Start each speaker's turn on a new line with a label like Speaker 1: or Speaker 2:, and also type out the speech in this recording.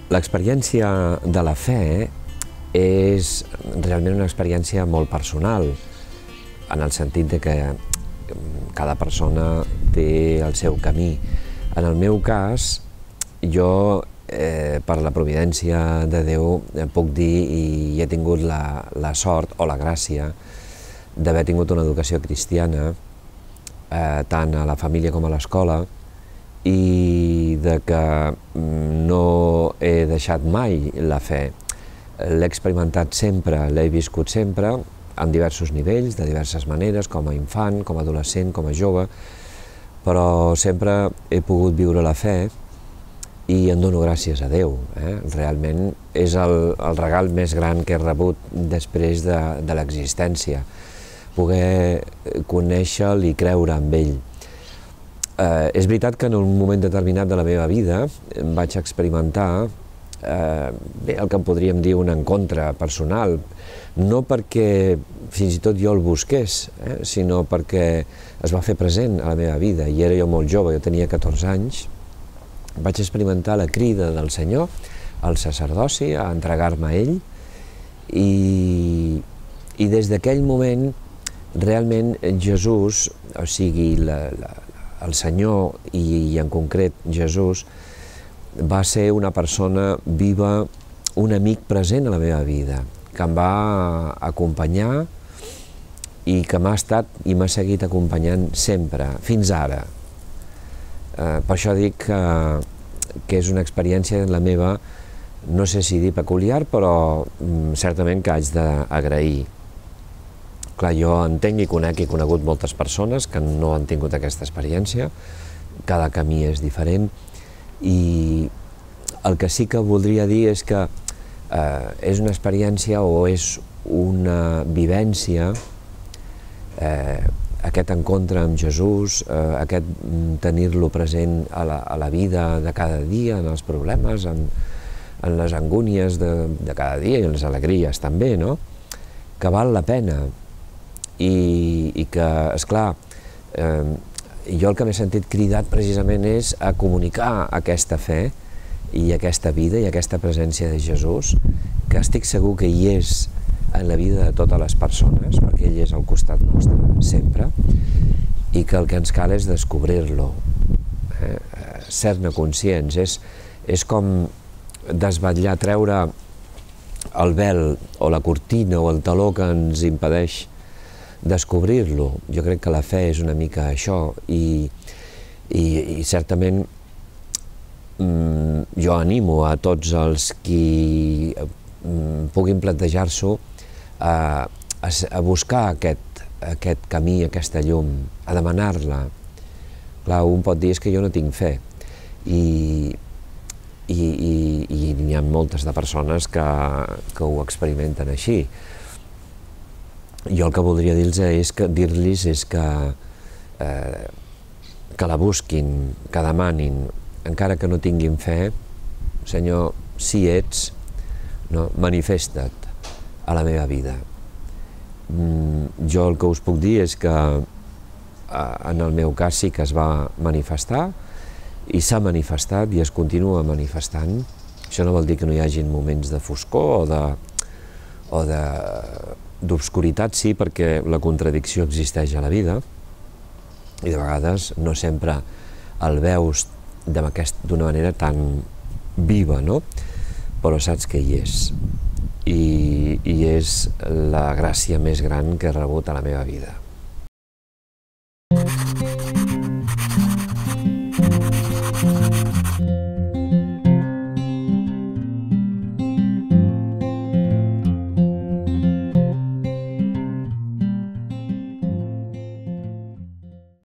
Speaker 1: L'experiència de la fe és realment una experiència molt personal, en el sentit de que cada persona té el seu camí. En el meu cas, jo, per la providència de Déu, puc dir i he tingut la sort o la gràcia d'haver tingut una educació cristiana, tant a la família com a l'escola, i de que no he deixat mai la fe. L'he experimentat sempre, l'he viscut sempre, en diversos nivells, de diverses maneres, com a infant, com a adolescent, com a jove, però sempre he pogut viure la fe i en dono gràcies a Déu. Realment és el regal més gran que he rebut després de l'existència, poder conèixer-lo i creure en ell. És veritat que en un moment determinat de la meva vida vaig experimentar el que en podríem dir un encontre personal, no perquè fins i tot jo el busqués, sinó perquè es va fer present a la meva vida, i era jo molt jove, jo tenia 14 anys, vaig experimentar la crida del Senyor al sacerdoci, a entregar-me a ell, i des d'aquell moment realment Jesús, o sigui, el Senyor i en concret Jesús, va ser una persona viva, un amic present a la meva vida, que em va acompanyar i que m'ha estat i m'ha seguit acompanyant sempre, fins ara. Per això dic que és una experiència la meva, no sé si dir peculiar, però certament que haig d'agrair. Clar, jo entenc i conec, he conegut moltes persones que no han tingut aquesta experiència, cada camí és diferent, i el que sí que voldria dir és que és una experiència o és una vivència, aquest encontre amb Jesús, aquest tenir-lo present a la vida de cada dia, en els problemes, en les angúnies de cada dia i en les alegries també, no? Que val la pena. I que, esclar, jo el que m'he sentit cridat precisament és a comunicar aquesta fe i aquesta vida i aquesta presència de Jesús, que estic segur que hi és en la vida de totes les persones, perquè ell és al costat nostre sempre, i que el que ens cal és descobrir-lo, ser-ne conscients. És com desvetllar, treure el vel o la cortina o el taló que ens impedeix descobrir-lo. Jo crec que la fe és una mica això, i certament jo animo a tots els qui puguin plantejar-s'ho a buscar aquest camí, aquesta llum, a demanar-la. Clar, un pot dir que jo no tinc fe, i n'hi ha moltes de persones que ho experimenten així. Jo el que voldria dir-los és que la busquin, que demanin, encara que no tinguin fe. Senyor, si ets, manifesta't a la meva vida. Jo el que us puc dir és que en el meu cas sí que es va manifestar, i s'ha manifestat i es continua manifestant. Això no vol dir que no hi hagi moments de foscor o d'obscuritat, sí, perquè la contradicció existeix a la vida, i de vegades no sempre el veus d'una manera tan viva, no? Però saps que hi és, i és la gràcia més gran que he rebut a la meva vida.